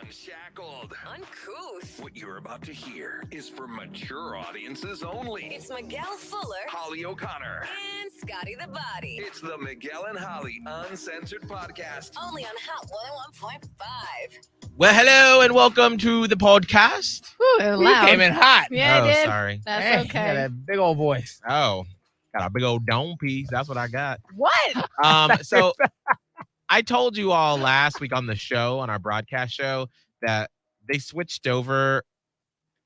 Unshackled. Uncouth. What you're about to hear is for mature audiences only. It's Miguel Fuller, Holly O'Connor, and Scotty the Body. It's the Miguel and Holly Uncensored podcast. Only on Hot 101.5. Well, hello and welcome to the podcast. Ooh, it was loud. came in hot. Yeah, oh, it did. Sorry. That's Hey, okay. Got that big old voice. Oh, got a big old dome piece. That's what I got. What? So I told you all last week on the show, on our broadcast show, that they switched over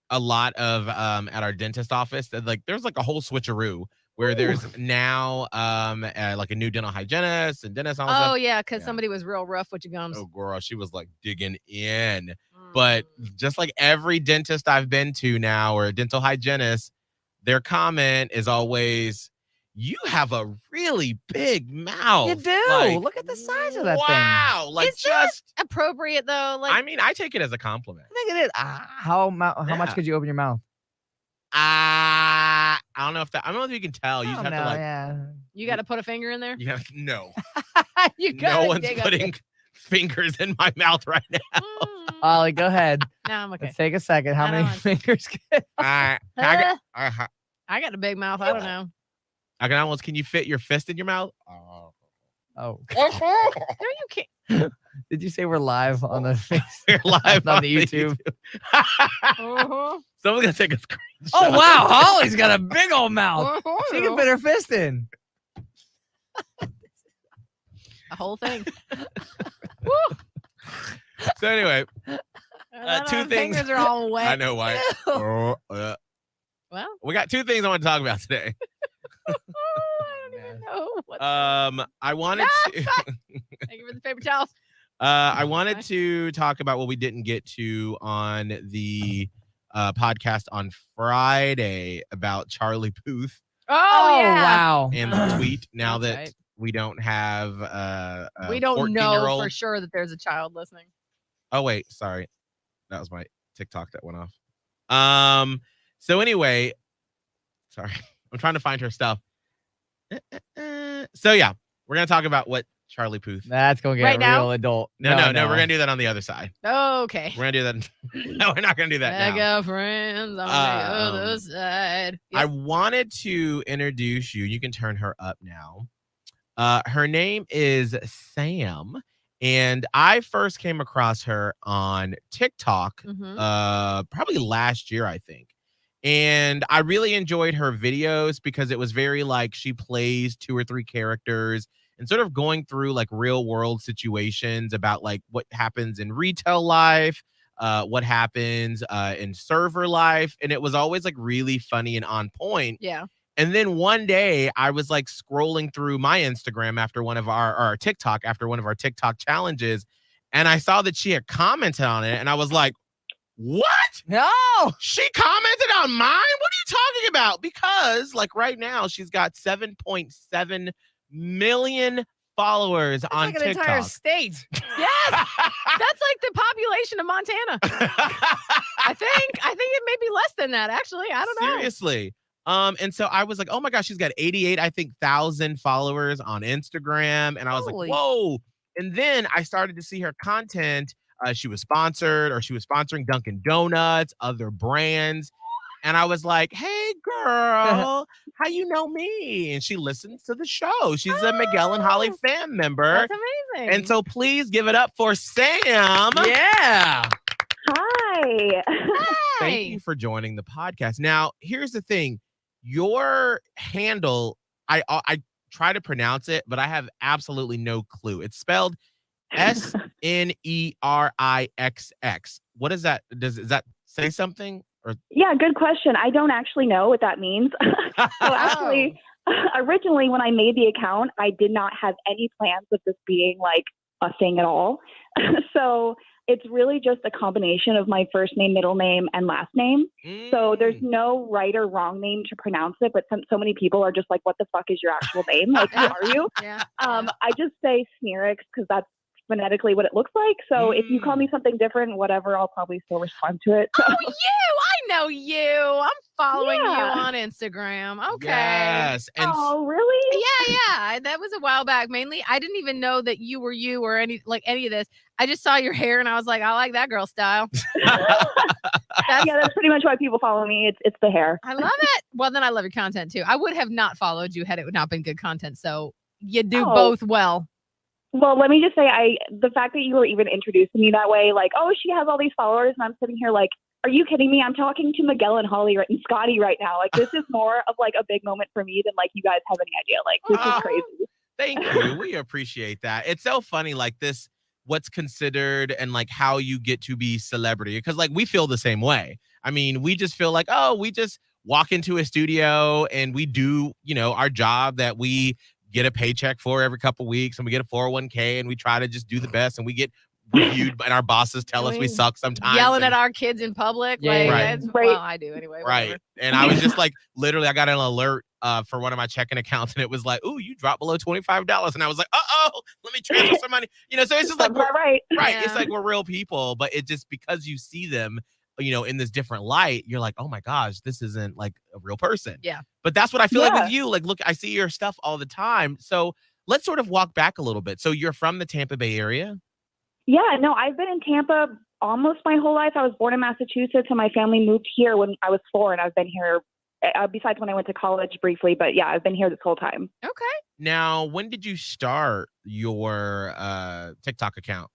a lot of at our dentist office. That there's like a whole switcheroo where there's now like a new dental hygienist and dentist. Oh, yeah, because Yeah. somebody was real rough with your gums. Oh, girl, she was like digging in. But just like every dentist I've been to now or a dental hygienist, their comment is always, you have a really big mouth. You do. Like, Look at the size of that thing. wow. Like, Is just, that appropriate, though? Like, I mean, I take it as a compliment. I think it is. How much Yeah. could you open your mouth? I don't know if that, I don't know if you can tell. You just have to like, yeah. you got to put a finger in there? you have, no. You No gotta one's dig up putting fingers in my mouth right now. Ollie, go ahead. No, I'm okay. Let's take a second. How I many don't- fingers? I got a big mouth. I don't know. Can you fit your fist in your mouth? Oh, No, you can't. did you say we're live on the We're live on the YouTube? Uh-huh. Someone's gonna take a screenshot. Oh wow, Holly's got a big old mouth. She can fit her fist in. The whole thing. So anyway, None two of the things- fingers are all wet. I know why. Well, We got two things I want to talk about today. I don't even know. What I wanted to Thank you for the paper towels. I wanted to talk about what we didn't get to on the podcast on Friday about Charlie Puth Oh, yeah. Wow. and the tweet. Now That's that right. we don't have We don't know 14-year-old. for sure that there's a child listening. Oh wait, sorry. That was my TikTok that went off. So anyway, sorry. I'm trying to find her stuff. So yeah, we're gonna talk about what Charlie Puth. That's gonna get Right now? real adult. No, we're gonna do that on the other side. Okay. We're gonna do that. No, we're not gonna do that now. Mega friends on the other side. I Yep. wanted to introduce you. You can turn her up now. Her name is Sam, and I first came across her on TikTok probably last year, I think. And I really enjoyed her videos because it was very like she plays 2 or 3 characters and sort of going through like real world situations about like what happens in retail life, what happens in server life. And it was always like really funny and on point. Yeah. And then one day I was like scrolling through my Instagram after one of our TikTok, after one of our TikTok challenges. And I saw that she had commented on it. And I was like, what? No. She commented on mine? What are you talking about? Because like right now she's got 7.7 million followers That's on like an TikTok. entire state. Yes. That's like the population of Montana. I think it may be less than that, actually. I don't know. Seriously. And so I was like, oh my gosh, she's got 88, I think, 1,000 followers on Instagram. And I was Holy. like, whoa. And then I started to see her content. She was sponsored, or she was sponsoring Dunkin' Donuts, other brands. And I was like, hey, girl, how you know me? And she listens to the show. She's a Miguel and Holly fan member. That's amazing. And so please give it up for Sam. Yeah. Hi. Thank you for joining the podcast. Now, here's the thing. Your handle, I try to pronounce it, but I have absolutely no clue. It's spelled SNERIXX. What is that? Does that say something? Or Yeah, good question. I don't actually know what that means. So actually, originally when I made the account, I did not have any plans of this being like a thing at all. So it's really just a combination of my first name, middle name, and last name. So there's no right or wrong name to pronounce it, but so many people are just like, what the fuck is your actual name? Like, who are you? Yeah. I just say Sneerix because that's phonetically what it looks like. So if you call me something different, whatever, I'll probably still respond to it. So. Oh, you! I know you. I'm following you on Instagram. Okay. Yes. And Oh, really? Yeah. That was a while back. Mainly, I didn't even know that you were you or any of this. I just saw your hair and I was like, I like that girl style. That's pretty much why people follow me. It's the hair. I love it. Well, then I love your content too. I would have not followed you had it not been good content. So you do both well. Well, let me just say, the fact that you were even introducing me that way, like, oh, she has all these followers, and I'm sitting here like, are you kidding me? I'm talking to Miguel and Holly and Scotty right now. Like, this is more of like a big moment for me than like you guys have any idea. Like, this is crazy. Thank you. We appreciate that. It's so funny, like this, what's considered and like how you get to be celebrity. Because like we feel the same way. I mean, we just feel like, oh, we just walk into a studio and we do, our job that we get a paycheck for every couple of weeks, and we get a 401k, and we try to just do the best, and we get reviewed and our bosses tell us we suck sometimes. Yelling at our kids in public. Yeah, like, right. Well, I do anyway. Right. Whatever. And I was just like, literally, I got an alert for one of my checking accounts, and it was like, ooh, you dropped below $25. And I was like, uh-oh, let me transfer some money. So it's just like, right. Yeah. It's like we're real people, but it just, because you see them, in this different light, you're like, oh my gosh, this isn't like a real person. Yeah. But that's what I feel like with you. Like, look, I see your stuff all the time. So let's sort of walk back a little bit. So you're from the Tampa Bay area? Yeah, no, I've been in Tampa almost my whole life. I was born in Massachusetts, and my family moved here when I was 4, and I've been here besides when I went to college briefly. But yeah, I've been here this whole time. Okay. Now, when did you start your TikTok account?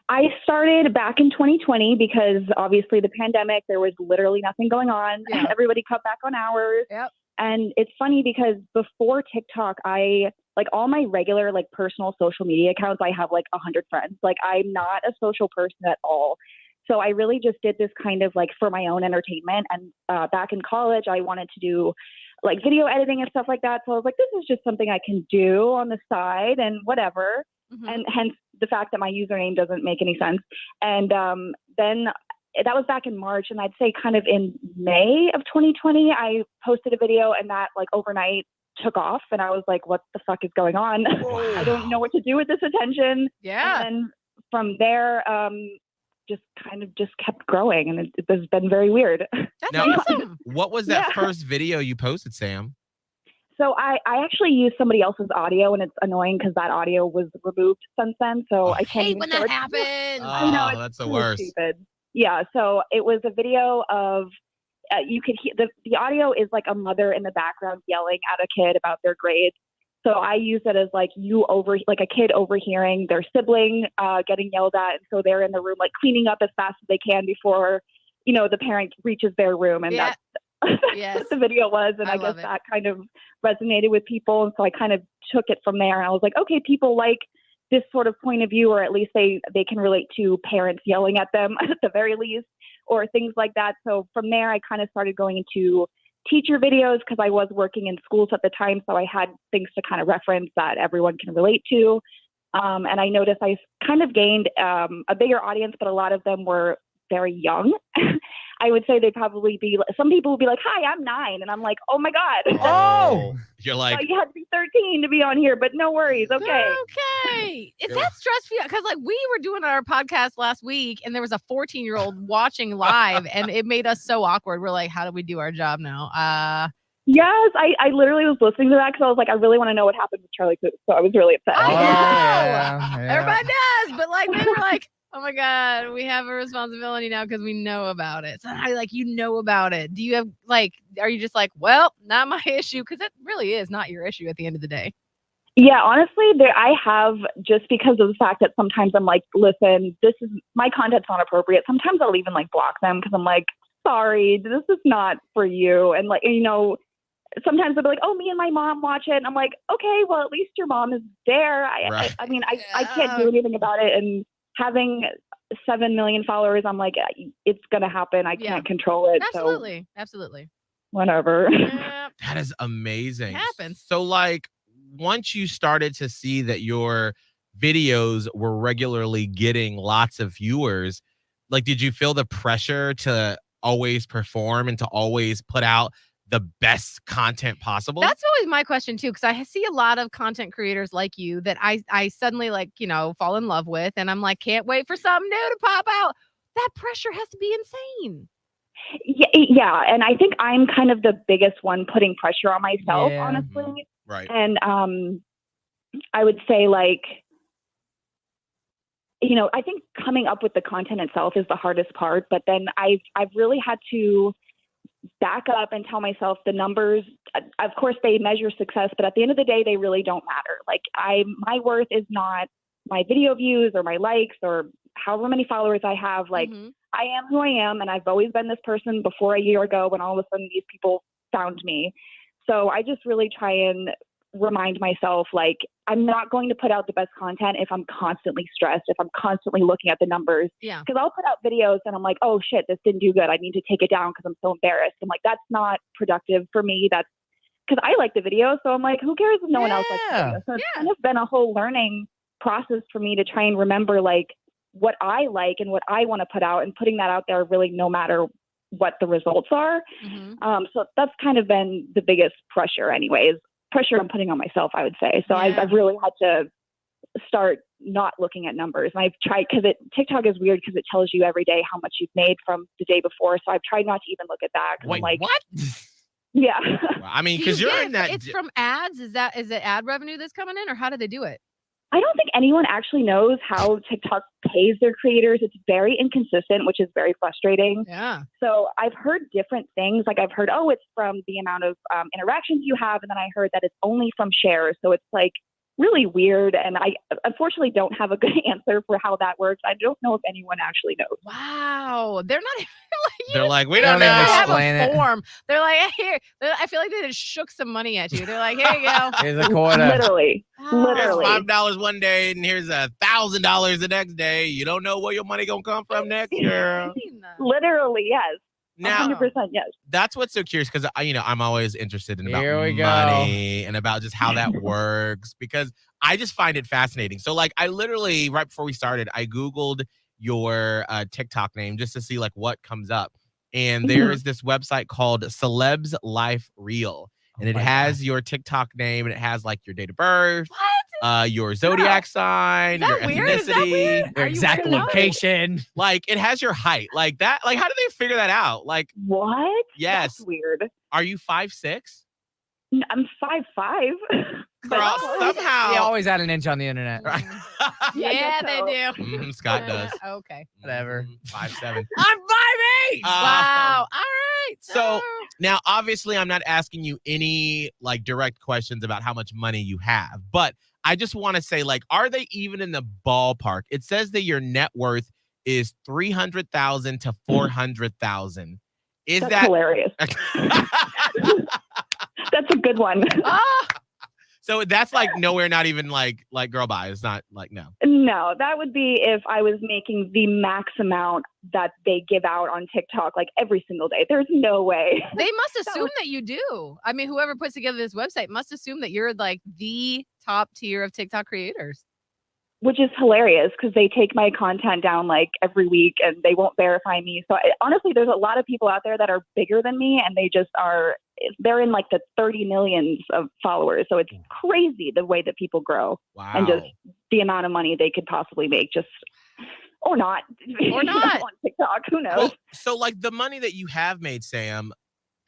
I started back in 2020 because obviously the pandemic, there was literally nothing going on. Yeah. Everybody cut back on hours. Yep. And it's funny because before TikTok, like all my regular, like personal social media accounts, I have like 100 friends. Like I'm not a social person at all. So I really just did this kind of like for my own entertainment. And back in college, I wanted to do like video editing and stuff like that. So I was like, this is just something I can do on the side and whatever. Mm-hmm. And hence the fact that my username doesn't make any sense. And then that was back in March. And I'd say kind of in May of 2020, I posted a video, and that like overnight took off. And I was like, what the fuck is going on? I don't know what to do with this attention. Yeah. And from there, just kept growing, and it has been very weird. That's Now, awesome. What was that first video you posted, Sam? So I actually used somebody else's audio, and it's annoying because that audio was removed since then. So I can't Hate even when show that it. happens. I know, it's that's the so worst. stupid. Yeah, so it was a video of you could hear the audio is like a mother in the background yelling at a kid about their grades. So I use it as like a kid overhearing their sibling getting yelled at, and so they're in the room like cleaning up as fast as they can before the parent reaches their room, and that's what the video was. And I guess that kind of resonated with people, and so I kind of took it from there. And I was like, okay, people like this sort of point of view, or at least they can relate to parents yelling at them at the very least, or things like that. So from there, I kind of started going into teacher videos because I was working in schools at the time. So I had things to kind of reference that everyone can relate to. And I noticed I kind of gained a bigger audience, but a lot of them were very young. I would say they'd probably be, some people would be like, hi, I'm 9. And I'm like, oh my God. Oh, you're like, you had to be 13 to be on here, but no worries. Okay. Okay. Is that stressful? Because like we were doing our podcast last week, and there was a 14-year-old watching live, and it made us so awkward. We're like, how do we do our job now? Yes, I literally was listening to that because I was like, I really want to know what happened with Charlie Puth. So I was really upset. I know. Yeah. Everybody does, but like then we're like, oh my God, we have a responsibility now because we know about it. So I know about it. Do you have are you just like, well, not my issue? Because it really is not your issue at the end of the day. Yeah, honestly, I have, just because of the fact that sometimes I'm like, listen, my content's not appropriate. Sometimes I'll even like block them because I'm like, sorry, this is not for you. And like, sometimes they'll be like, oh, me and my mom watch it. And I'm like, okay, well, at least your mom is there. Right. I mean, I can't do anything about it. And having 7 million followers, I'm like, it's going to happen. I can't control it. Absolutely. So Absolutely. whatever. Yeah. that is amazing. It happens. So like, once you started to see that your videos were regularly getting lots of viewers, like, did you feel the pressure to always perform and to always put out the best content possible. That's always my question too, because I see a lot of content creators like you that I suddenly fall in love with, and I'm like, can't wait for something new to pop out. That pressure has to be insane. Yeah, and I think I'm kind of the biggest one putting pressure on myself, honestly. Right. And I would say I think coming up with the content itself is the hardest part, but then I've really had to back up and tell myself the numbers, of course they measure success, but at the end of the day, they really don't matter. Like my worth is not my video views or my likes or however many followers I have. Like I am who I am. And I've always been this person before a year ago when all of a sudden these people found me. So I just really try and remind myself, like, I'm not going to put out the best content if I'm constantly stressed, if I'm constantly looking at the numbers. Yeah. Because I'll put out videos and I'm like, oh shit, this didn't do good. I need to take it down because I'm so embarrassed. I'm like, that's not productive for me. That's because I like the video. So I'm like, who cares if no one else likes the video? So it's kind of been a whole learning process for me to try and remember like what I like and what I want to put out and putting that out there really no matter what the results are. So that's kind of been the biggest pressure anyways. Pressure I'm putting on myself, I would say. So I've really had to start not looking at numbers. And I've tried, because TikTok is weird because it tells you every day how much you've made from the day before. So I've tried not to even look at that. Wait, I'm like, what? Yeah. Well, I mean, because you're in that. It's from ads. Is it ad revenue that's coming in, or how do they do it? I don't think anyone actually knows how TikTok pays their creators. It's very inconsistent, which is very frustrating. Yeah. So I've heard different things. Like I've heard, it's from the amount of interactions you have. And then I heard that it's only from shares. So it's like really weird. And I unfortunately don't have a good answer for how that works. I don't know if anyone actually knows. Wow. They're not even They're like, we They don't don't even know. explain it. form. They're like, here. I feel like they just shook some money at you. They're like, here you go. Here's a quarter. Literally. Here's Literally. $5 one day, and here's $1,000 the next day. You don't know where your money gonna come from next, girl. Literally, yes. Now, 100% yes. that's what's so curious because I'm always interested in about Here we go. money and about just how that works because I just find it fascinating. So like I literally right before we started, I Googled your TikTok name just to see like what comes up. And there is this website called Celebs Life Real. And it has your TikTok name and it has like your date of birth, your zodiac sign, your ethnicity, Your exact location. Like it has your height. Like that. Like how do they figure that out? Like what? Yes. That's weird. Are you 5'6"? I'm 5'5". Girl, somehow They always add an inch on the internet. Right. Yeah, they do. Scott does. Okay. Whatever. 5'7". I'm 5'8". Wow. All right. So now, obviously, I'm not asking you any like direct questions about how much money you have, but I just want to say, like, are they even in the ballpark? It says that your net worth is $300,000 to $400,000. Is That's that hilarious? That's a good one. So that's like nowhere, not even like girl bye. It's not like no. No, that would be if I was making the max amount that they give out on TikTok like every single day. There's no way. They must assume that you do. I mean, whoever puts together this website must assume that you're like the top tier of TikTok creators. Which is hilarious because they take my content down like every week and they won't verify me. So honestly, there's a lot of people out there that are bigger than me and they're in like the 30 millions of followers. So it's crazy the way that people grow. Wow. And just the amount of money they could possibly make or not on TikTok. Who knows? Well, so like the money that you have made, Sam,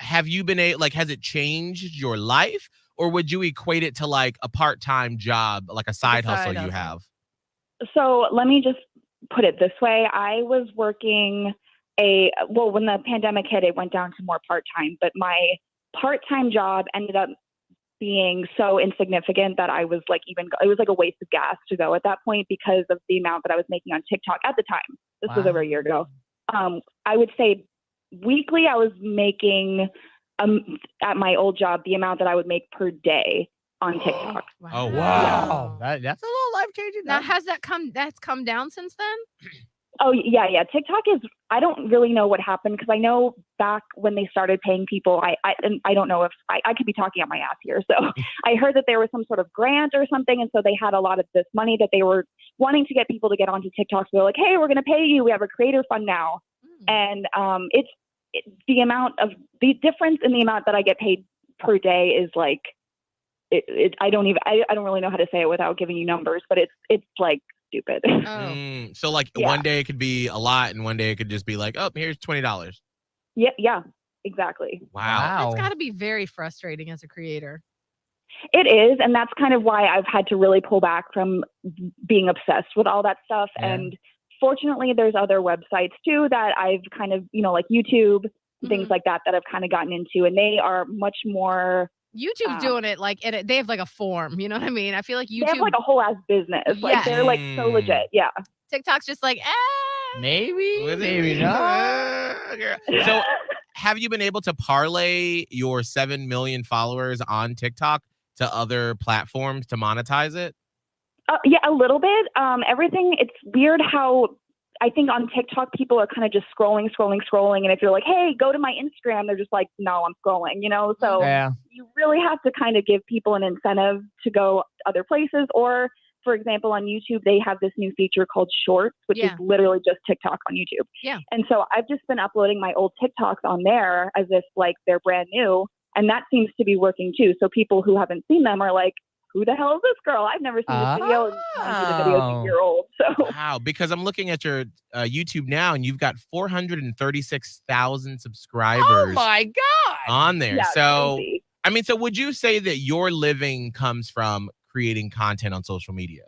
have you been has it changed your life or would you equate it to like a part-time job, like a side hustle you have? So let me just put it this way. I was working when the pandemic hit, it went down to more part-time, but my part-time job ended up being so insignificant that I was like, it was like a waste of gas to go at that point because of the amount that I was making on TikTok at the time. This was over a year ago. I would say weekly, I was making at my old job, the amount that I would make per day on TikTok. Wow. Oh, wow. That's a little life-changing. Now, that's come down since then? Oh, yeah. TikTok I don't really know what happened because I know back when they started paying people, I don't know if I could be talking on my ass here. So I heard that there was some sort of grant or something. And so they had a lot of this money that they were wanting to get people to get onto TikTok. So they're like, hey, we're going to pay you. We have a creator fund now. And the amount of the difference in the amount that I get paid per day is like, I don't really know how to say it without giving you numbers, but it's like stupid. Oh. So like one day it could be a lot and one day it could just be like, oh, here's $20. Yeah, exactly. Wow. That's got to be very frustrating as a creator. It is, and that's kind of why I've had to really pull back from being obsessed with all that stuff. Yeah. And fortunately, there's other websites too that I've kind of, like YouTube, things like that I've kind of gotten into, and they are much more. YouTube's doing it like they have like a form. You know what I mean? I feel like YouTube. They have like a whole ass business. Like Yes. they're like so legit. Yeah. TikTok's just like, Maybe not. So have you been able to parlay your 7 million followers on TikTok to other platforms to monetize it? Yeah, a little bit. Everything. It's weird how I think on TikTok people are kind of just scrolling, and if you're like, hey, go to my Instagram, they're just like, no, I'm scrolling. So Yeah. you really have to kind of give people an incentive to go other places. Or, for example, on YouTube, they have this new feature called Shorts, which is literally just TikTok on YouTube. Yeah. And so I've just been uploading my old TikToks on there as if like they're brand new, and that seems to be working too. So people who haven't seen them are like, who the hell is this girl? I've never seen this video. And mind you, the video's a year old. So wow, because I'm looking at your YouTube now, and you've got 436,000 subscribers. Oh my God. On there. yeah, So crazy. I mean, so would you say that your living comes from creating content on social media?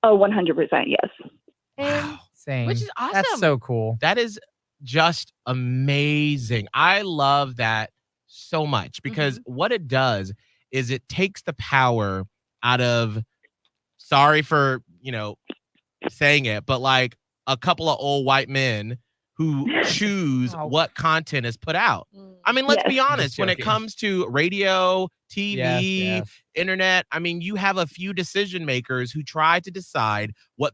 Oh, 100%. Yes. Wow. Same. Which is awesome. That's so cool. That is just amazing. I love that so much because what it does is it takes the power out of, sorry for, saying it, but like a couple of old white men who choose what content is put out. I mean, let's be honest, when it comes to radio, TV, internet, I mean, you have a few decision makers who try to decide what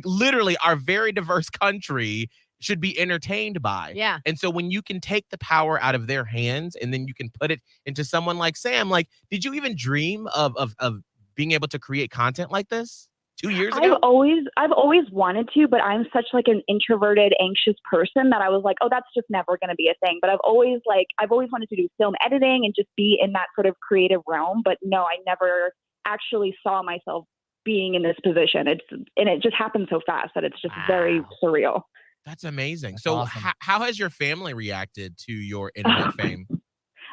literally our very diverse country should be entertained by. Yeah. And so when you can take the power out of their hands and then you can put it into someone like Sam, like, did you even dream of being able to create content like this 2 years ago? I've always wanted to, but I'm such like an introverted, anxious person that I was like, oh, that's just never going to be a thing. But I've always wanted to do film editing and just be in that sort of creative realm. But no, I never actually saw myself being in this position. And it just happened so fast that it's just very surreal. That's amazing. That's so awesome. how has your family reacted to your internet fame?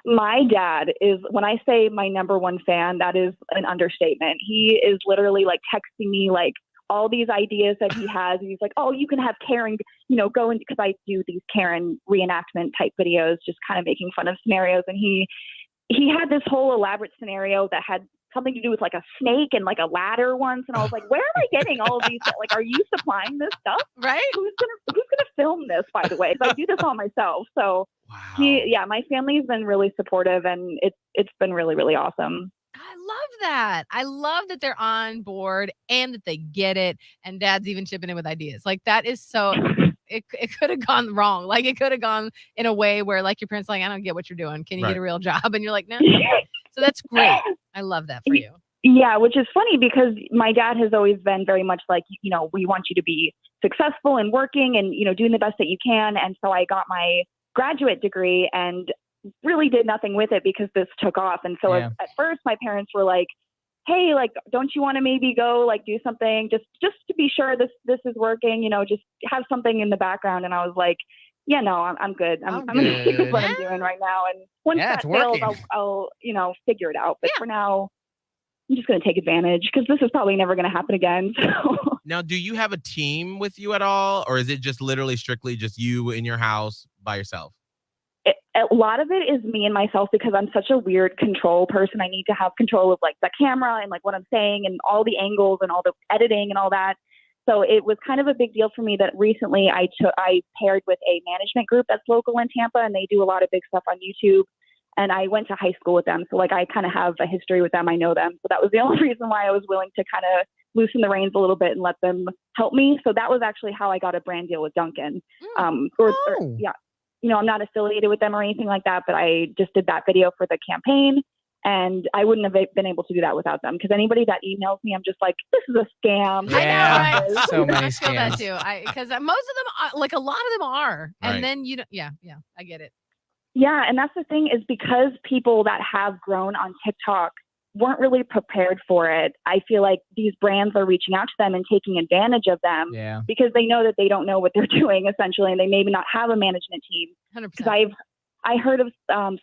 My dad is, when I say my number one fan, that is an understatement. He is literally like texting me like all these ideas that he has. And he's like, oh, you can have Karen, go in, because I do these Karen reenactment type videos, just kind of making fun of scenarios. And he had this whole elaborate scenario that had something to do with like a snake and like a ladder once. And I was like, where am I getting all of these? Like, are you supplying this stuff? Right? Who's gonna film this, by the way? 'Cause I do this all myself. So Wow. my family's been really supportive, and it's been really, really awesome. I love that. I love that they're on board and that they get it. And Dad's even chipping in with ideas. Like that is so. It could have gone wrong. Like it could have gone in a way where like your parents are like, I don't get what you're doing. Can you get a real job? And you're like, no. So that's great. I love that for you. Yeah, which is funny because my dad has always been very much like, we want you to be successful and working and, doing the best that you can. And so I got my graduate degree and really did nothing with it because this took off. And so at first my parents were like, hey, like, don't you want to maybe go like do something just to be sure this is working, just have something in the background. And I was like, yeah, no, I'm good. I'm going to stick with what I'm doing right now. And once that fails, I'll figure it out. But for now, I'm just going to take advantage because this is probably never going to happen again. So. Now, do you have a team with you at all? Or is it just literally strictly just you in your house by yourself? A lot of it is me and myself because I'm such a weird control person. I need to have control of like the camera and like what I'm saying and all the angles and all the editing and all that. So it was kind of a big deal for me that recently I paired with a management group that's local in Tampa, and they do a lot of big stuff on YouTube. And I went to high school with them. So like I kind of have a history with them. I know them. So that was the only reason why I was willing to kind of loosen the reins a little bit and let them help me. So that was actually how I got a brand deal with Dunkin'. I'm not affiliated with them or anything like that, but I just did that video for the campaign. And I wouldn't have been able to do that without them. Because anybody that emails me, I'm just like, this is a scam. Yeah. I know, right? So many I feel that scams. too. Because most of them, like a lot of them are. And Right. then I get it. Yeah, and that's the thing is because people that have grown on TikTok weren't really prepared for it. I feel like these brands are reaching out to them and taking advantage of them Yeah. because they know that they don't know what they're doing essentially, and they maybe not have a management team. 100%. Because I heard of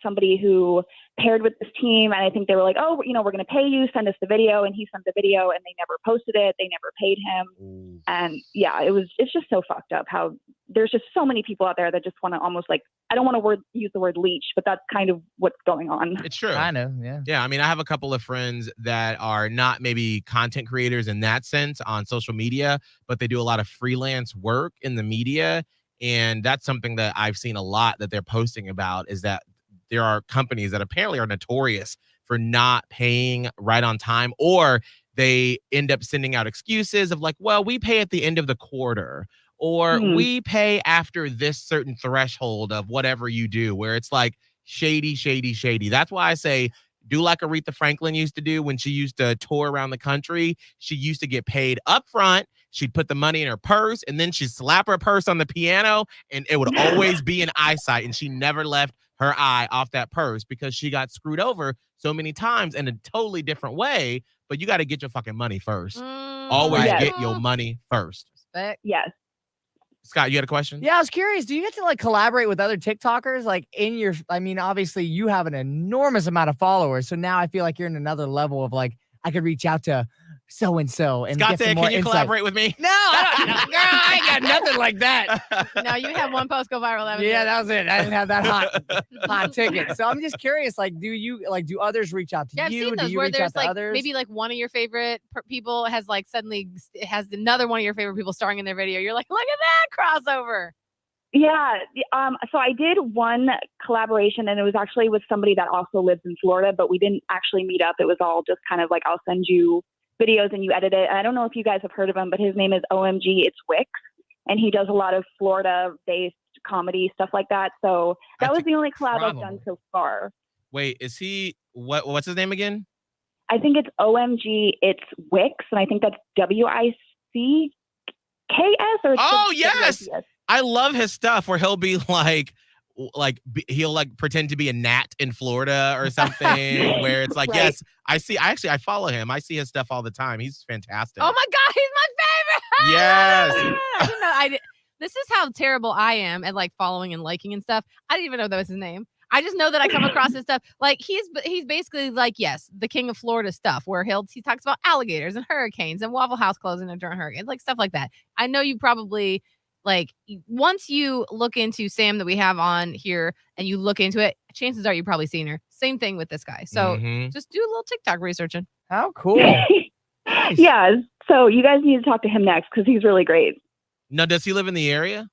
somebody who paired with this team, and I think they were like, oh, we're going to pay you, send us the video, and he sent the video, and they never posted it, they never paid him. Ooh. And yeah, it's just so fucked up how there's just so many people out there that just want to almost like, I don't want to use the word leech, but that's kind of what's going on. It's true. I know, yeah. Yeah, I mean, I have a couple of friends that are not maybe content creators in that sense on social media, but they do a lot of freelance work in the media. And that's something that I've seen a lot that they're posting about is that there are companies that apparently are notorious for not paying right on time, or they end up sending out excuses of like, well, we pay at the end of the quarter, or we pay after this certain threshold of whatever you do, where it's like shady, shady, shady. That's why I say do like Aretha Franklin used to do when she used to tour around the country. She used to get paid up front. She'd put the money in her purse, and then she'd slap her purse on the piano, and it would always be in eyesight, and she never left her eye off that purse because she got screwed over so many times in a totally different way. But you got to get your fucking money first. Always get your money first. Respect. Yes. Scott, you had a question? Yeah, I was curious. Do you get to like collaborate with other TikTokers? Like I mean, obviously you have an enormous amount of followers. So now I feel like you're in another level of like, I could reach out to so-and-so and Scott get some said, more can you insight. collaborate with me? No, I ain't got nothing like that. No, you had one post go viral. That was Yeah, it. that was it. I didn't have that hot ticket. So I'm just curious, like, do others reach out to Yeah, I've you? seen Do those you where reach out there's to like others? maybe like one of your favorite people has like suddenly has another one of your favorite people starring in their video. You're like, look at that crossover. Yeah. So I did one collaboration, and it was actually with somebody that also lives in Florida, but we didn't actually meet up. It was all just kind of like, I'll send you videos and you edit it. I don't know if you guys have heard of him, but his name is OMG. It's Wix, and he does a lot of Florida-based comedy, stuff like that. So that was the only collab I've done so far. Wait, is he what's his name again? I think it's OMG. It's Wix, and I think that's WICKS or it's Oh, just yes. WICS. I love his stuff where he'll be like he'll like pretend to be a gnat in Florida or something where it's like, Right. yes, I follow him. I see his stuff all the time. He's fantastic. Oh my God, he's my favorite. Yes. I didn't know. This is how terrible I am at like following and liking and stuff. I didn't even know that was his name. I just know that I come across his stuff. Like he's basically like, yes, the king of Florida stuff where he talks about alligators and hurricanes and Waffle House closing during hurricanes, like stuff like that. I know you probably like once you look into Sam that we have on here and you look into it, chances are you've probably seen her. Same thing with this guy. So just do a little TikTok researching. How cool. Nice. Yeah. So you guys need to talk to him next because he's really great. No, does he live in the area?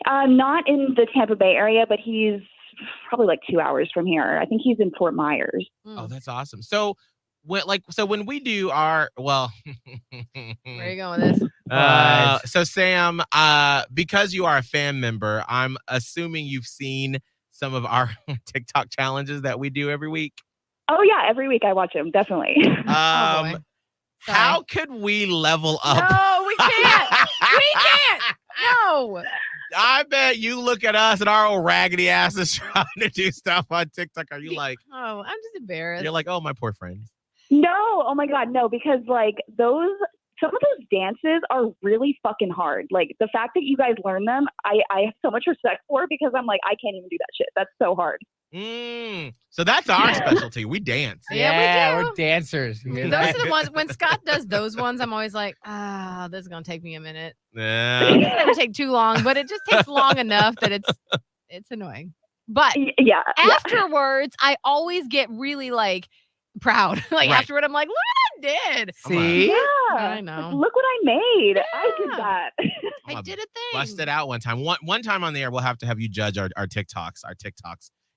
Not in the Tampa Bay area, but he's probably like 2 hours from here. I think he's in Fort Myers. Oh, that's awesome. So when we do our Where are you going with this? So Sam, because you are a fan member, I'm assuming you've seen some of our TikTok challenges that we do every week. Oh yeah, every week I watch him, definitely. Oh, boy. How could we level up? No, we can't. We can't. No. I bet you look at us and our old raggedy asses trying to do stuff on TikTok. Are you like, Oh, I'm just embarrassed. you're like, oh, my poor friend. No, oh my God, no, because like some of those dances are really fucking hard. Like the fact that you guys learn them, I have so much respect for because I'm like, I can't even do that shit. That's so hard. So that's our specialty. We dance. Yeah, we do. We're dancers. Those are the ones when Scott does those ones. I'm always like, this is gonna take me a minute. It doesn't ever take too long, but it just takes long enough that it's annoying. But Yeah. afterwards, I always get really like proud. Like Right. afterward, I'm like, look what I did. See? Yeah. I know. Look what I made. I did Yeah. that. I did a thing. Bust it out one time. One time on the air, we'll have to have you judge our TikToks,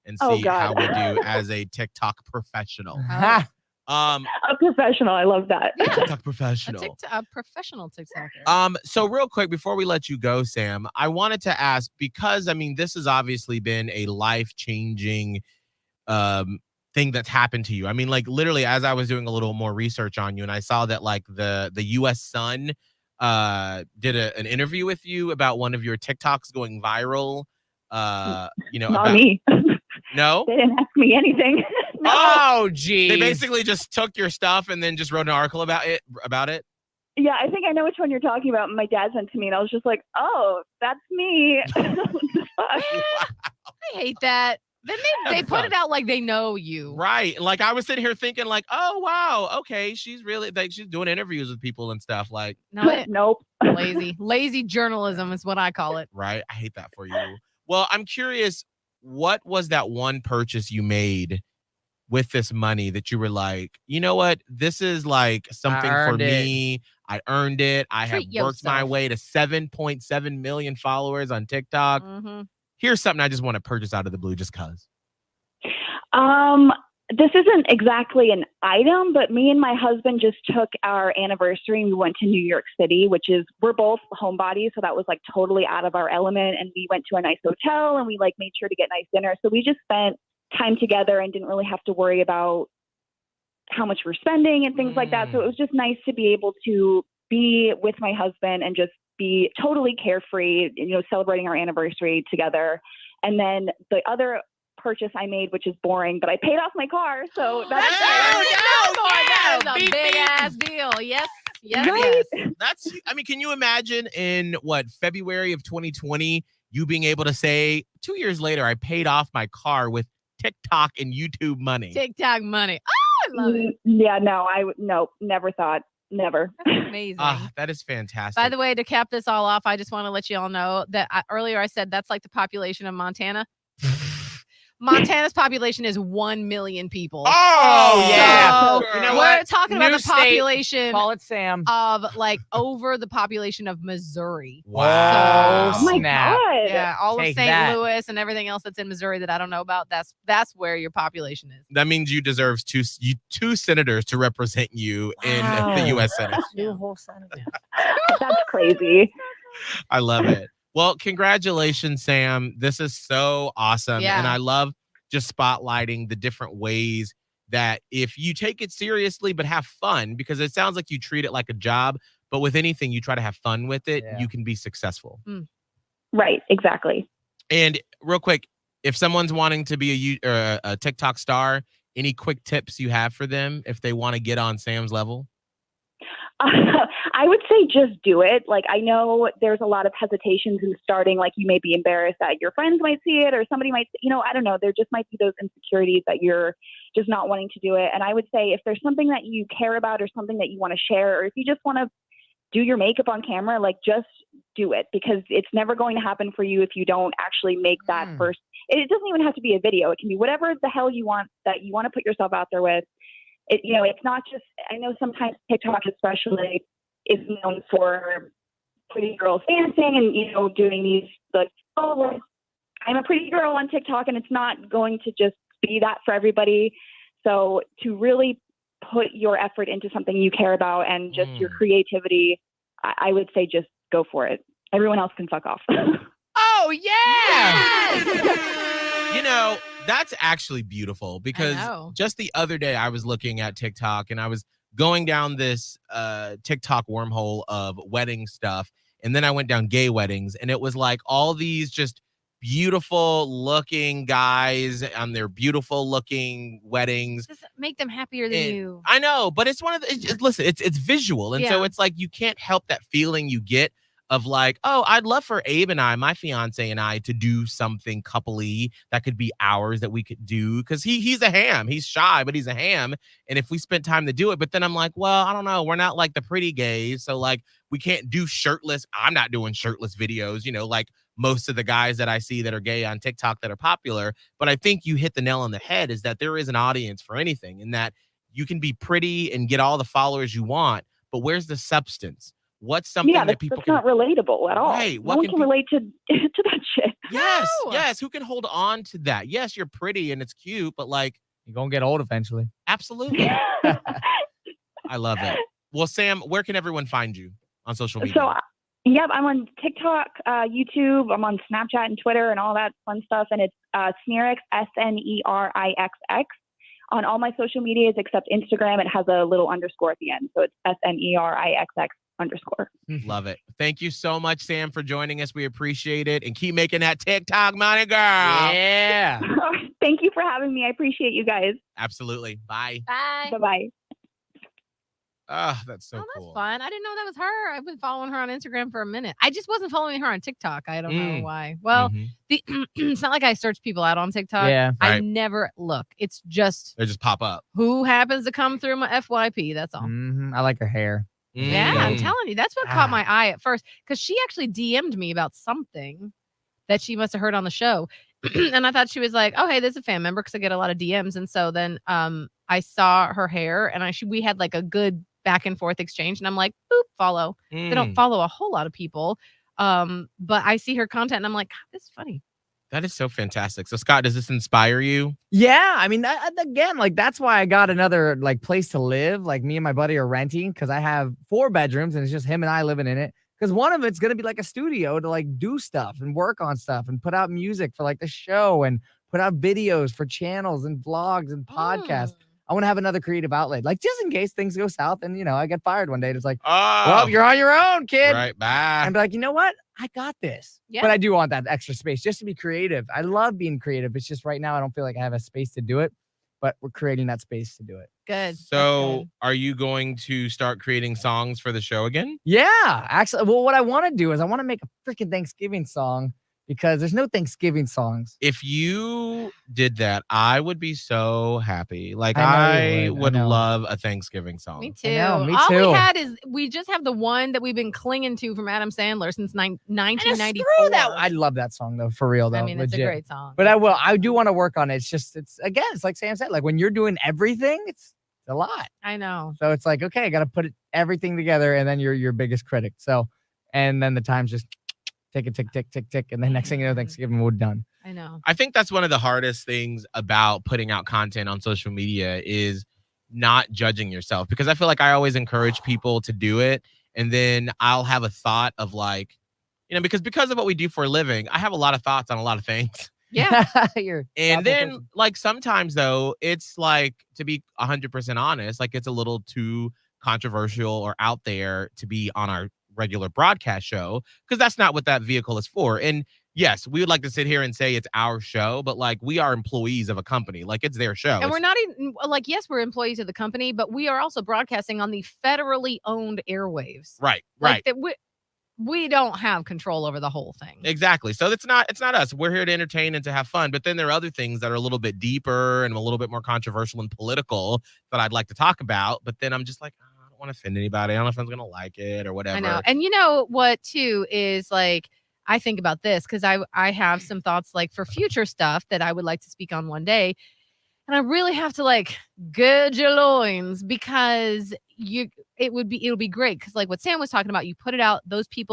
and Oh, see how God. we do as a TikTok professional. Ha. Um, A professional. I love that. Yeah. TikTok A, professional. a professional TikToker. So real quick before we let you go, Sam, I wanted to ask because I mean this has obviously been a life-changing thing that's happened to you. I mean, like literally, as I was doing a little more research on you, and I saw that like the U.S. Sun did an interview with you about one of your TikToks going viral. Not about, me. No? They didn't ask me anything. No. Oh, geez. They basically just took your stuff and then just wrote an article about it. Yeah, I think I know which one you're talking about. My dad sent to me, and I was just like, "Oh, that's me." I hate that. Then they put it out like they know you. Right. Like I was sitting here thinking like, oh, wow. Okay. She's really like, she's doing interviews with people and stuff like, No, Nope. lazy journalism is what I call it. right. I hate that for you. Well, I'm curious, what was that one purchase you made with this money that you were like, you know what? This is like something for me. I earned it. I have Treat worked my yourself. way to 7.7 million followers on TikTok. Mm-hmm. Here's something I just want to purchase out of the blue just because. This isn't exactly an item, but me and my husband just took our anniversary and we went to New York City, which is, we're both homebodies. So that was like totally out of our element. And we went to a nice hotel and we like made sure to get nice dinner. So we just spent time together and didn't really have to worry about how much we're spending and things like that. So it was just nice to be able to be with my husband and just be totally carefree, celebrating our anniversary together. And then the other purchase I made, which is boring, but I paid off my car. So that's That is a big ass deal. Yes. Right? That's, I mean, can you imagine in February of 2020, you being able to say 2 years later, I paid off my car with TikTok and YouTube money. TikTok money. Oh, I love it. Yeah, no, never thought. Never. That's amazing. That is fantastic. By the way, to cap this all off, I just want to let you all know that earlier I said that's like the population of Montana. Montana's population is 1 million people. Oh, yeah. So You know we're what? talking about New the state. population Call it Sam. of like over the population of Missouri. Wow. Oh my Snap. God. Yeah, all of Take St. that. Louis and everything else that's in Missouri that I don't know about. That's where your population is. That means you deserve two senators to represent you in the Wow. U.S. Senate. New whole Senate. That's crazy. I love it. Well, congratulations, Sam. This is so awesome. Yeah. And I love just spotlighting the different ways that if you take it seriously but have fun, because it sounds like you treat it like a job, but with anything you try to have fun with it, Yeah. you can be successful. Right. Exactly. And real quick, if someone's wanting to be a TikTok star, any quick tips you have for them if they want to get on Sam's level? I would say just do it. Like, I know there's a lot of hesitations in starting. Like, you may be embarrassed that your friends might see it or somebody might, I don't know. There just might be those insecurities that you're just not wanting to do it. And I would say if there's something that you care about or something that you want to share, or if you just want to do your makeup on camera, like, just do it, because it's never going to happen for you if you don't actually make that first. It doesn't even have to be a video. It can be whatever the hell you want that you want to put yourself out there with. It's not just, I know sometimes TikTok especially is known for pretty girls dancing and, doing these, like, oh, I'm a pretty girl on TikTok, and it's not going to just be that for everybody. So to really put your effort into something you care about and just your creativity, I would say just go for it. Everyone else can fuck off. Oh, yeah. That's actually beautiful, because just the other day I was looking at TikTok and I was going down this TikTok wormhole of wedding stuff. And then I went down gay weddings, and it was like all these just beautiful looking guys on their beautiful looking weddings. Just make them happier than you. I know, but it's one of the, listen, it's visual. And so it's like, you can't help that feeling you get of like, oh, I'd love for Abe and I, my fiance and I, to do something coupley that could be ours that we could do. Cause he's a ham. He's shy, but he's a ham. And if we spent time to do it, but then I'm like, well, I don't know. We're not like the pretty gays. So like, we can't do shirtless. I'm not doing shirtless videos, like most of the guys that I see that are gay on TikTok that are popular. But I think you hit the nail on the head, is that there is an audience for anything, and that you can be pretty and get all the followers you want, but where's the substance? What's something that people that's not relatable at all. Right. No one can relate to that shit. Yes. No. Yes. Who can hold on to that? Yes, you're pretty and it's cute, but like, You're going to get old eventually. absolutely. I love it. Well, Sam, where can everyone find you on social media? So, I'm on TikTok, YouTube. I'm on Snapchat and Twitter and all that fun stuff. And it's Sneerix, SNERIXX. On all my social medias except Instagram, it has a little underscore at the end. So it's SNERIXX_. Love it. Thank you so much, Sam, for joining us. We appreciate it. And keep making that TikTok money, girl. Yeah. Thank you for having me. I appreciate you guys. Absolutely. Bye. Bye. Bye-bye. Ah, that's so Oh, that's cool. fun. I didn't know that was her. I've been following her on Instagram for a minute. I just wasn't following her on TikTok. I don't know why. Well, Mhm. it's not like I search people out on TikTok. Yeah. I Right. never look. It's just They just pop up. who happens to come through my FYP. That's all. I like her hair. Yeah, I'm Mm. telling you. That's what caught my eye at first because she actually DM'd me about something that she must have heard on the show. And I thought she was like, oh, hey, there's a fan member because I get a lot of DMs. And so then I saw her hair and we had like a good back and forth exchange. And I'm like, boop, follow. They don't follow a whole lot of people. But I see her content and I'm like, God, this is funny. That is so fantastic. So, Scott, does this inspire you? Yeah, I mean, again, like that's why I got another like place to live. Like me and my buddy are renting because I have 4 bedrooms and it's just him and I living in it. Because one of it's gonna be like a studio to like do stuff and work on stuff and put out music for like the show and put out videos for channels and vlogs and podcasts. I want to have another creative outlet, like just in case things go south and I get fired one day. It's like, well, you're on your own, kid. Right, bye. And be like, you know what? I got this. Yeah. But I do want that extra space just to be creative. I love being creative. It's just right now I don't feel like I have a space to do it, but we're creating that space to do it. Good. That's So, good. are you going to start creating songs for the show again? Yeah, actually, well, what I want to do is I want to make a freaking Thanksgiving song because there's no Thanksgiving songs. If you did that, I would be so happy. Like, I know I you would. I would know. love a Thanksgiving song. Me too. I know, me All too. we had is we just have the one that we've been clinging to from Adam Sandler since And 1994. screw that. I love that song though, for real though. I mean, it's a legit. great song. But I do want to work on it. It's again, it's like Sam said, like when you're doing everything, it's a lot. I know. So it's like, okay, I got to put everything together, and then you're your biggest critic. So, and then the time's just tick, and then next thing you know, Thanksgiving we're done. I know. I think that's one of the hardest things about putting out content on social media is not judging yourself, because I feel like I always encourage people to do it. And then I'll have a thought of like, because of what we do for a living, I have a lot of thoughts on a lot of things. Yeah. You're And thoughtful then person. like sometimes though, it's like, to be 100% honest, like it's a little too controversial or out there to be on our regular broadcast show, because that's not what that vehicle is for. And yes, we would like to sit here and say it's our show, but like we are employees of a company, like it's their show. And we're not even like, yes, we're employees of the company, but we are also broadcasting on the federally owned airwaves. Right. Like that we don't have control over the whole thing. Exactly. So it's not us. We're here to entertain and to have fun. But then there are other things that are a little bit deeper and a little bit more controversial and political that I'd like to talk about. But then I'm just like, oh, I don't want to offend anybody. I don't know if I'm going to like it or whatever. I know. And you know what, too, is like, I think about this because I have some thoughts like for future stuff that I would like to speak on one day. And I really have to like gird your loins because it'll be great. Because like what Sam was talking about, you put it out,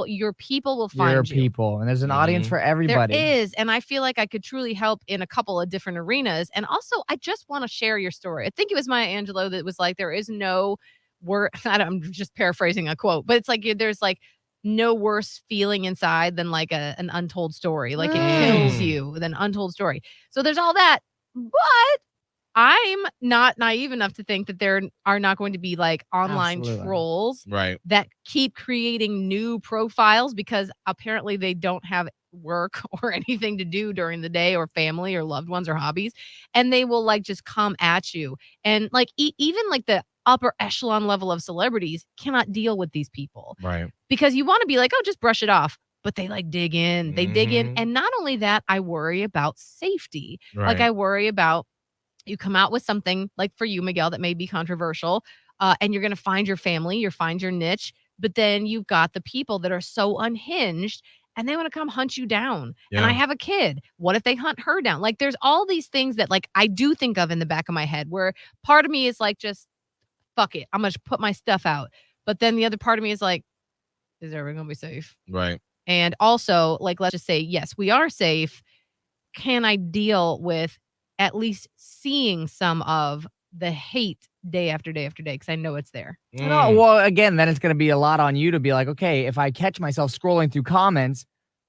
your people will find Your you. people, and there's an audience for everybody. There is. And I feel like I could truly help in a couple of different arenas. And also, I just want to share your story. I think it was Maya Angelou that was like, there is no word. I'm just paraphrasing a quote, but it's like, there's like no worse feeling inside than like an untold story. Like it kills you, than untold story. So there's all that. But I'm not naive enough to think that there are not going to be like online Absolutely. trolls Right. that keep creating new profiles because apparently they don't have work or anything to do during the day or family or loved ones or hobbies. And they will like just come at you. And like even like the upper echelon level of celebrities cannot deal with these people Right. because you want to be like, oh, just brush it off. But they like dig in. They dig in. Mhm. And not only that, I worry about safety. Right. Like I worry about you come out with something like for you, Miguel, that may be controversial, and you're going to find your family, you find your niche, but then you've got the people that are so unhinged and they want to come hunt you down. Yeah. And I have a kid. What if they hunt her down? Like there's all these things that like I do think of in the back of my head where part of me is like, just fuck it. I'm going to put my stuff out. But then the other part of me is like, is everyone going to be safe? Right. And also, like, let's just say, yes, we are safe. Can I deal with at least seeing some of the hate day after day after day? Because I know it's there. No, well, again, then it's going to be a lot on you to be like, okay, if I catch myself scrolling through comments,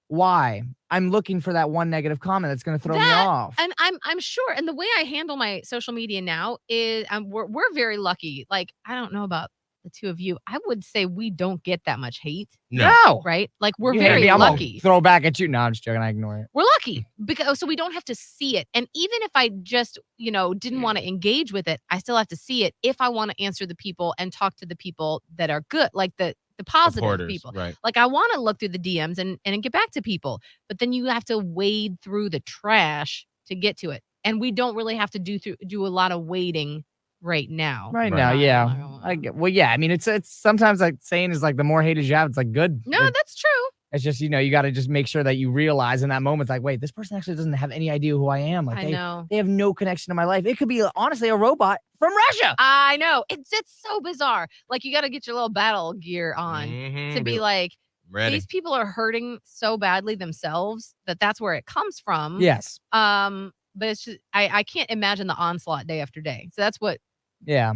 why? I'm looking for that one negative comment that's going to throw me That- off. And I'm sure. And the way I handle my social media now is we're very lucky. Like, I don't know about the two of you, I would say we don't get that much hate, No. right? Like we're You hate very me, I'm gonna lucky. throw back at you. No, I'm just joking. I ignore it. We're lucky because so we don't have to see it. And even if I just, didn't want to engage with it, I still have to see it if I want to answer the people and talk to the people that are good, like the positive Supporters, people. right. Like I want to look through the DMs and get back to people, but then you have to wade through the trash to get to it. And we don't really have to do a lot of wading right now. Right Right. now, I'm yeah. not gonna lie. Well, yeah. I mean, it's sometimes like saying is like the more haters you have, it's like good. No, Good. that's true. It's just you got to just make sure that you realize in that moment, it's like, wait, this person actually doesn't have any idea who I am. Like I know. they have no connection to my life. It could be honestly a robot from Russia. I know. It's so bizarre. Like you got to get your little battle gear on Mhm. to be like, ready. these people are hurting so badly themselves that's where it comes from. Yes. But it's just I can't imagine the onslaught day after day. So that's what Yeah.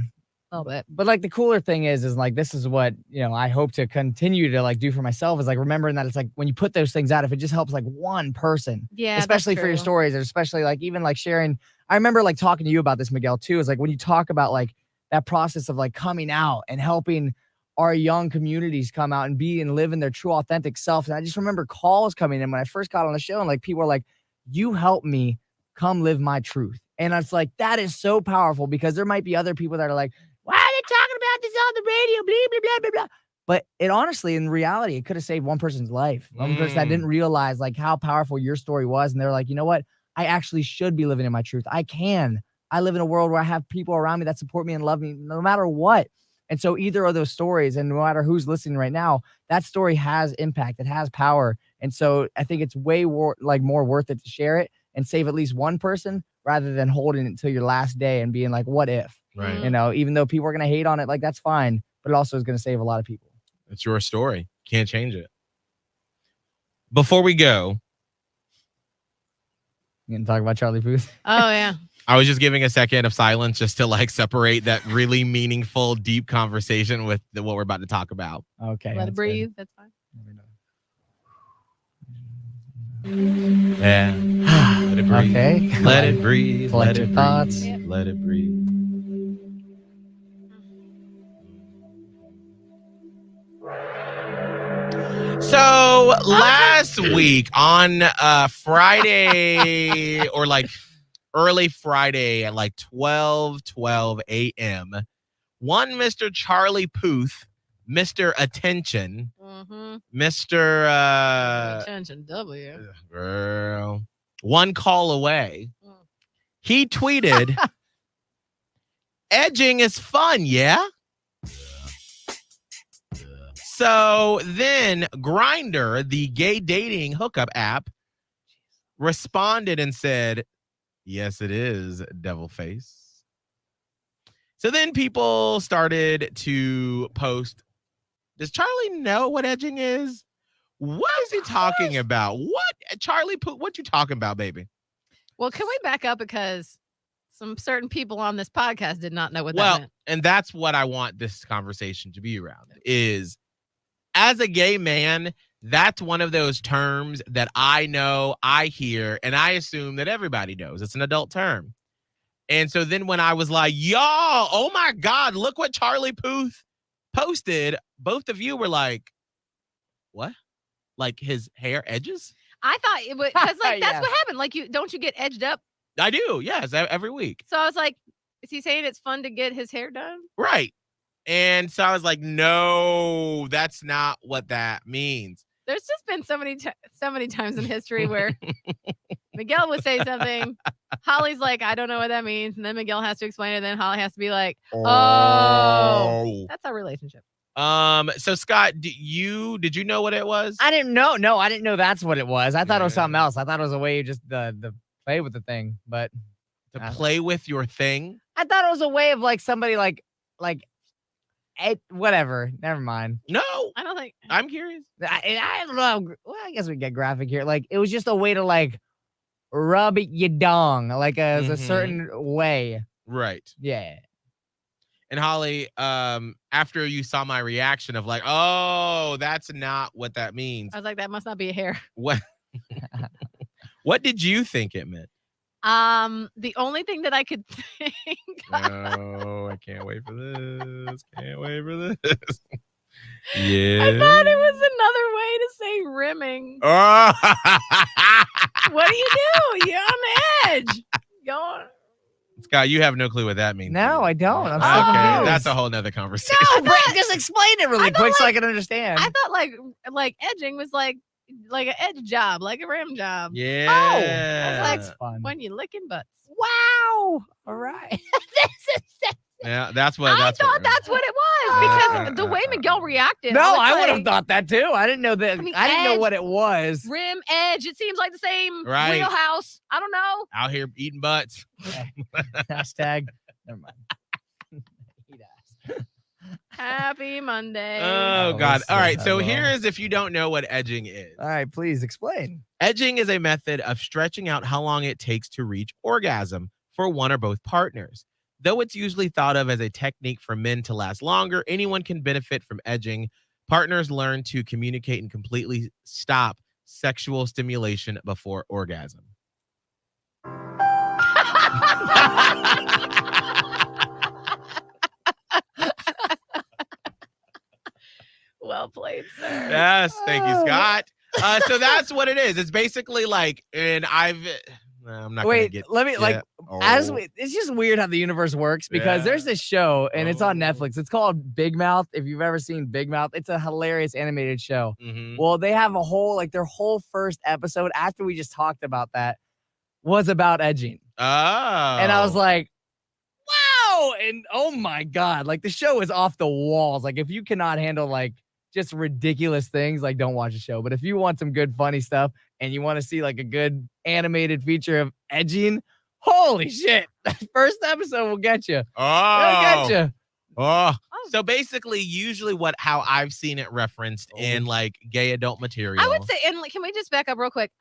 a little bit. But like the cooler thing is like this is what I hope to continue to like do for myself is like remembering that it's like when you put those things out, if it just helps like one person, Yeah, that's especially for your true. stories, or especially like even like sharing. I remember like talking to you about this, Miguel, too. Is like when you talk about like that process of like coming out and helping our young communities come out and be and live in their true authentic self. And I just remember calls coming in when I first got on the show and like people were like, "You helped me come live my truth." And it's like that is so powerful because there might be other people that are like, why are they talking about this on the radio? Blah, blah, blah, blah, blah. But it honestly, in reality, it could have saved one person's life. One person that didn't realize like how powerful your story was. And they're like, you know what? I actually should be living in my truth. I can. I live in a world where I have people around me that support me and love me no matter what. And so either of those stories, and no matter who's listening right now, that story has impact. It has power. And so I think it's way more worth it to share it and save at least one person rather than holding it until your last day and being like, what if? Right. Even though people are going to hate on it, like that's fine, but it also is going to save a lot of people. It's your story. Can't change it. Before we go, You can talk about Charlie Puth. Oh yeah. I was just giving a second of silence just to like separate that really meaningful, deep conversation with what we're about to talk about. Okay. Let it breathe. That's fine. Yeah. Let it breathe. Okay. Let it breathe. Collect Let your it thoughts. breathe. Let it breathe. So last week on Friday or like early Friday at like 12 a.m., one Mr. Charlie Puth, Mr. Attention, Mr. Attention W. Girl, one call away, he tweeted, edging is fun, yeah? So then Grindr, the gay dating hookup app, responded and said, yes, it is, devil face. So then people started to post, does Charlie know what edging is? What is he talking about? What, Charlie, what you talking about, baby? Well, can we back up because some certain people on this podcast did not know what that meant. And that's what I want this conversation to be around is, as a gay man, that's one of those terms that I know, I hear, and I assume that everybody knows. It's an adult term. And so then when I was like, y'all, oh my God, look what Charlie Puth posted, both of you were like, what? Like his hair edges? I thought it was because like that's Yeah. what happened. Like don't you get edged up? I do, yes, every week. So I was like, is he saying it's fun to get his hair done? Right. And so I was like, no, that's not what that means. There's just been so many times in history where Miguel would say something, Holly's like, I don't know what that means, and then Miguel has to explain it, and then Holly has to be like, oh. That's our relationship. So Scott, did you know what it was? I didn't know. No, I didn't know that's what it was. I thought it was Yeah. something else. I thought it was a way just the play with the thing, but To play with your thing? I thought it was a way of like somebody like whatever. Never mind. No, I don't think. I'm curious. I don't know. Well, I guess we get graphic here. Like it was just a way to like rub your dong, like as a Mhm. certain way. Right. Yeah. And Holly, after you saw my reaction of like, oh, that's not what that means. I was like, that must not be a hair. What what did you think it meant? The only thing that I could think. Oh, I can't wait for this. Can't wait for this. Yeah. I thought it was another way to say rimming. Oh. What do you do? You're on the edge. Going. Scott, you have no clue what that means. No, I don't. I'm so Okay, confused. that's a whole nother conversation. No, just explain it really quick so I can understand. I thought like edging was like an edge job, like a rim job. Yeah. That's That's fun. When you're licking butts. Wow. All right. Yeah, that's what. I That's thought what, that's what it was because the way Miguel reacted. No, I was would have like, thought that too. I didn't know that. I mean, I didn't know edge. what it was. rim, edge. It seems like the same Right. wheelhouse. I don't know. out here eating butts. Hashtag. Never mind. Eat ass. Happy Monday. Oh Oh, God! this All right, is so hello. here is if you don't know what edging is. All right, please explain. Edging is a method of stretching out how long it takes to reach orgasm for one or both partners. Though it's usually thought of as a technique for men to last longer, anyone can benefit from edging. Partners learn to communicate and completely stop sexual stimulation before orgasm. Well played, sir. Yes, thank you, Oh. Scott. So that's what it is. It's basically like, and I'm not Wait, gonna get. let me like yeah. as Oh. we, it's just weird how the universe works because Yeah. there's this show and it's on Oh. Netflix. It's called Big Mouth. If you've ever seen Big Mouth, it's a hilarious animated show. Mhm. Well, they have a whole like their whole first episode after we just talked about that was about edging. Oh. And I was like, wow. And oh my God, like the show is off the walls. Like if you cannot handle like just ridiculous things, like don't watch the show. But if you want some good funny stuff and you want to see like a good animated feature of edging, holy shit. That first episode will get you. It'll oh. get you. Oh. Oh. So basically, usually how I've seen it referenced in like gay adult material. I would say, and like, can we just back up real quick?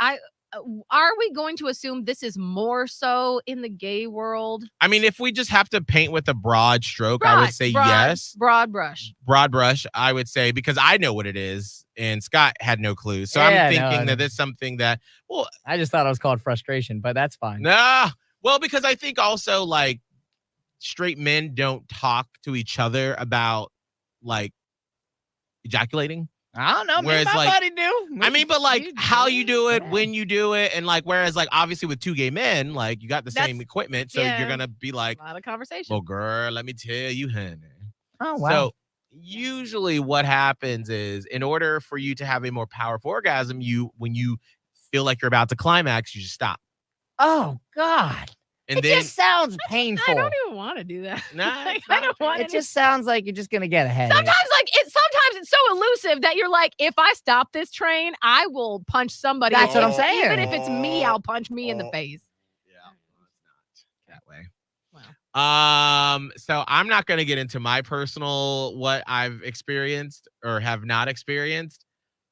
Are we going to assume this is more so in the gay world? I mean, if we just have to paint with a broad stroke, I would say yes. Broad brush. Broad brush, I would say, because I know what it is, and Scott had no clue. So Yeah, I'm no, thinking no. that it's something that, well, I just thought it was called frustration, but that's fine. nah. Well, because I think also like straight men don't talk to each other about like ejaculating. I don't know. Whereas, Maybe my like- buddy do. I mean, but like You how do? you do it, Yeah. when you do it, and like whereas like obviously with two gay men, like you got the same That's- equipment, so yeah. you're gonna be A like, lot of conversation. well, girl, let me tell you, honey. Oh, wow. So usually what happens is in order for you to have a more powerful orgasm, when you feel like you're about to climax, you just stop. Oh, God. And It then just sounds painful. I don't even want to do that. Nah, Like, it's I not don't want It just sounds like you're just going to get a headache. Sometimes it's so elusive that you're like, if I stop this train, I will punch somebody. That's what I'm else. saying. Even if it's me, I'll punch me in the face. yeah, it's not that way. So I'm not going to get into my personal what I've experienced or have not experienced,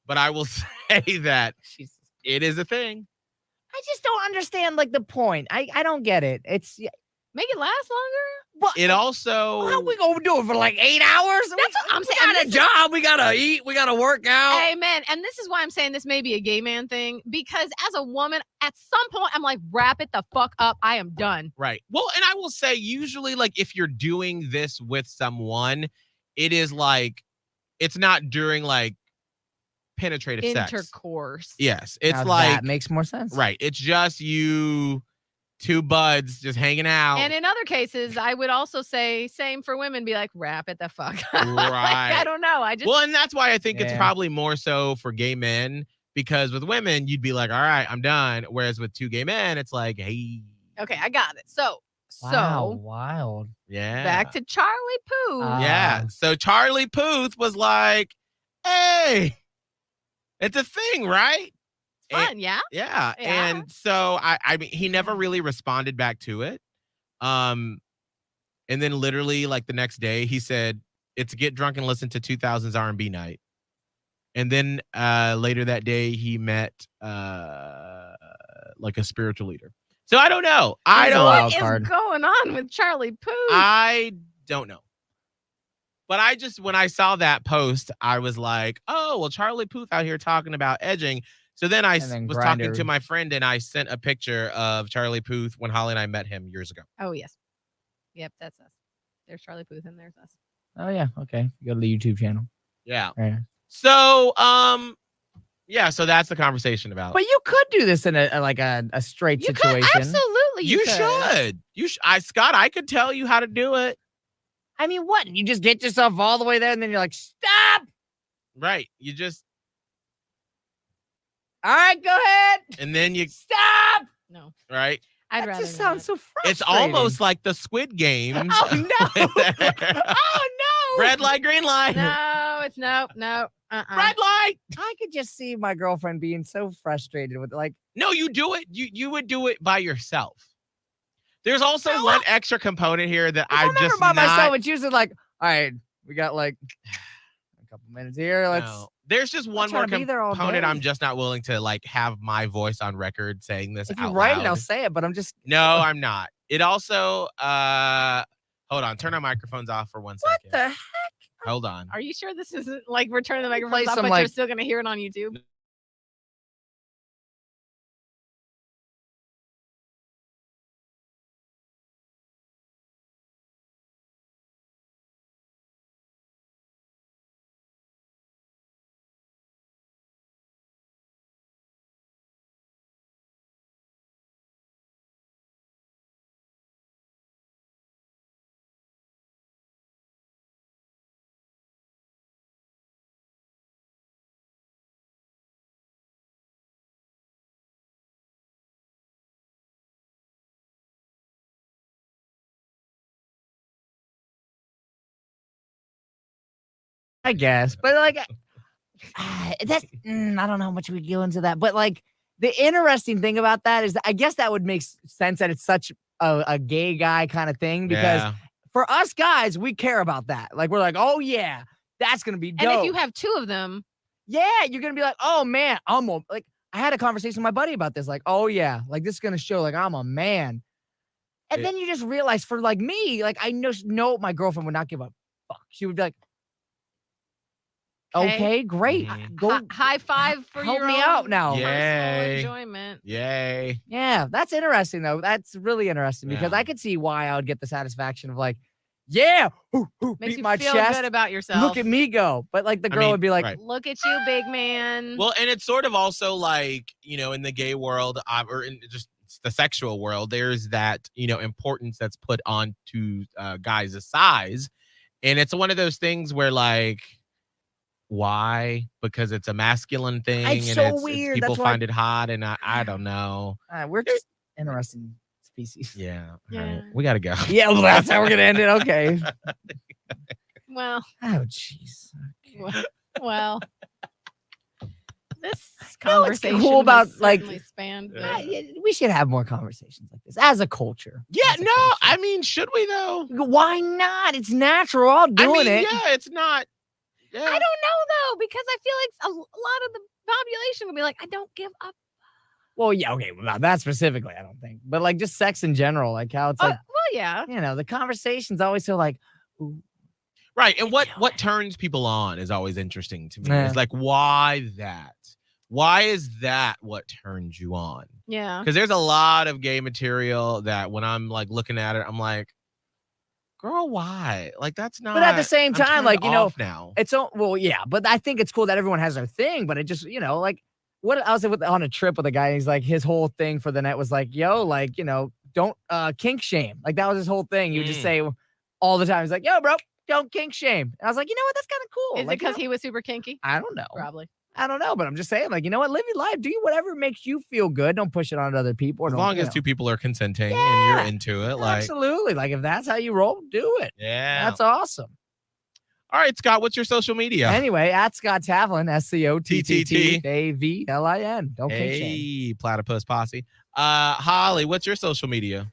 but I will say that Jesus. it is a thing. I just don't understand like the point. I don't get it. It's Make it last longer. what It also how we gonna do it for like 8 hours? That's what I'm saying. We got a And this is- job. We gotta eat. We gotta work out. Amen. And this is why I'm saying this may be a gay man thing, because as a woman, at some point, I'm like, wrap it the fuck up. I am done. right. Well, and I will say usually like if you're doing this with someone, it is like it's not during like penetrative sex. Intercourse. Yes, it's Now like that makes more sense. right. It's just you two buds just hanging out. And in other cases, I would also say same for women. Be like, wrap it the fuck up. Like, Right. I don't know. I just Well, and that's why I think it's Yeah. probably more so for gay men, because with women, you'd be like, all right, I'm done. Whereas with two gay men, it's like, hey, okay. I got it. So Wow, wild. yeah. back to Charlie Puth. yeah. So Charlie Puth was like, hey, it's a thing, right? Fun, yeah. Yeah. Yeah. And so I mean, he never really responded back to it. And then literally like the next day he said, it's get drunk and listen to 2000s R&B night. And then later that day he met like a spiritual leader. So I don't know. I He's a don't wild What is card. going on with Charlie Puth? I don't know. But when I saw that post, I was like, oh, well, Charlie Puth out here talking about edging. So then I And then was talking Grindr. to my friend and I sent a picture of Charlie Puth when Holly and I met him years ago. Oh yes. Yep, that's us. There's Charlie Puth and there's us. Oh yeah, okay. Go to the YouTube channel. Yeah. Very nice. So yeah, so that's the conversation about. But you could do this in a straight You could situation. absolutely. You could. should. Scott, I could tell you how to do it. I mean, what? You just get yourself all the way there, and then you're like, stop. Right. You just All right, go ahead. and then you Stop. No, right. I'd That rather just sounds so frustrating. It's almost like the Squid Games. Oh no! Oh no! Red light, green light. No, it's no. Red light. I could just see my girlfriend being so frustrated with like. No, you do it. You would do it by yourself. There's also one extra component here that I'm I'm never just by not. myself. It's usually like, all right, we got like a couple minutes here. Let's. No. There's just one trying more to be there all component day. I'm just not willing to like have my voice on record saying this If you out write loud. it, I'll say it. But I'm just. No, I'm not. It also hold on, turn our microphones off for 1 What second. the heck? Hold on. Are you sure this isn't like we're turning the Play microphones off, some, but like- you're still gonna hear it on YouTube? I guess, but like, that's I don't know how much we go into that, but like the interesting thing about that is, I guess that would make sense that it's such a gay guy kind of thing because Yeah. for us guys, we care about that. Like we're like, oh yeah, that's gonna be dope. And if you have two of them, yeah, you're gonna be like, oh man, like I had a conversation with my buddy about this, like, oh yeah, like this is gonna show like I'm a man. And then you just realize for like me, like I know my girlfriend would not give a fuck. She would be like, okay, great. Mhm. Go high five for help your me own out now. personal Yay. enjoyment. Yay. Yeah, that's interesting though. That's really interesting because Yeah. I could see why I would get the satisfaction of like, yeah, Makes beat you my feel chest. good about yourself. Look at me go. But like the I girl mean, would be like, right. Look at you, big man. Well, and it's sort of also like, in the gay world, or in just the sexual world, there's that, importance that's put on to guys' size. And it's one of those things where like, why? Because it's a masculine thing. It's and so weird. people That's why- find it hot. And I don't know. we're just interesting species. Yeah. Yeah. All right. We got to go. Yeah, well, that's how we're gonna end it. Okay. Well, Oh, jeez. well. This You know what's conversation cool about, has like- certainly spanned the- Yeah, we should have more conversations like this as a culture. Yeah. As a No, culture. I mean, should we though? Why not? It's natural. We're all doing it. Yeah, it's not. Yeah. I don't know though, because I feel like a lot of the population will be like, I don't give up. Well, yeah, okay. Well, not that specifically, I don't think. But like just sex in general, like how it's like, Well, yeah. the conversation's always so like, ooh, Right. And what do it. turns people on is always interesting to me. Yeah. It's like, why that? Why is that what turns you on? Yeah. Because there's a lot of gay material that when I'm like looking at it, I'm like, girl, why? Like that's not. But at the same I'm time, turned like, off now. it's so, well, yeah, but I think it's cool that everyone has their thing, but it just, like what I was on a trip with a guy, and he's like, his whole thing for the night was like, yo, like, don't kink shame. Like that was his whole thing. He would just say all the time, he's like, yo, bro, don't kink shame. And I was like, you know what? That's kind of cool. Is Like, it because he was super kinky? I don't know. Probably. I don't know, but I'm just saying, like, you know what? Live your life. Do whatever makes you feel good. Don't push it on other people. Or As don't, long you as know. two people are consenting and Yeah. you're into it, like, Absolutely. Like, if that's how you roll, do it. yeah. That's awesome. All right, Scott, what's your social media? Anyway, at Scott Tavlin, TTT. SCOTTAVLIN. Don't kink shame. Hey, platypus posse. Holly, what's your social media?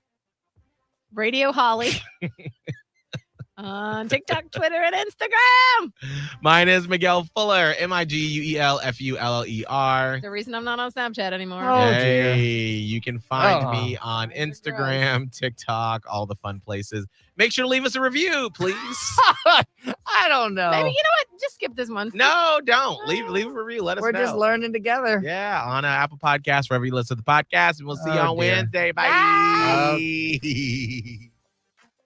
Radio Holly. On TikTok, Twitter, and Instagram. Mine is Miguel Fuller, MiguelFuller. The reason I'm not on Snapchat anymore. Oh, Hey, dear. you can find Oh. me on Those are Instagram, TikTok, all the fun places. Make sure to leave us a review, please. I don't know. Maybe, you know what? Just give skip this one. No, don't. Leave a review. Let us know. We're just learning together. Yeah, on Apple Podcasts, wherever you listen to the podcast. And we'll see you Oh, on dear. Wednesday. Bye. Bye.